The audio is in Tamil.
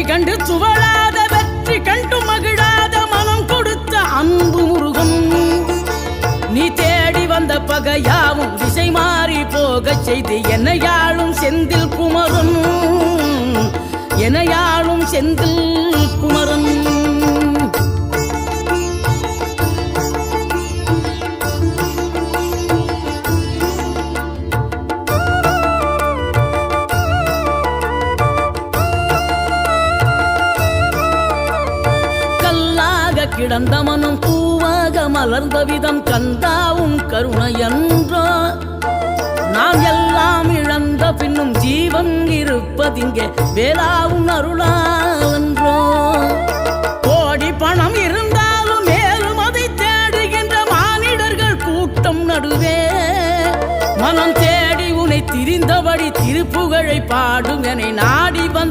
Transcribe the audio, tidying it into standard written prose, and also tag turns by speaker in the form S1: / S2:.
S1: வழி கண்டு துவளாத வெற்றி கண்டு மகிழாத மனம் கொடுத்த அன்பு முருகன் நீ தேடி வந்த பகையாவும் திசை மாறி போகச் செய்து என்னையாளும் செந்தில் குமரன் என்னையாளும் செந்தில் குமரன் கிடந்த மனம் பூவாக மலர்ந்த விதம் கந்தாவும் கருணை என்றோ நாம் எல்லாம் இழந்த பின்னும் ஜீவன் இருப்பதிங்கே வேளாவும் அருளாவென்றோ கோடி பணம் இருந்தாலும் மேலும் அதை தேடுகின்ற மானிடர்கள் கூட்டம் நடுவே மனம் தேடி உனை திரிந்தபடி திருப்புகழை பாடும் என நாடி வந்து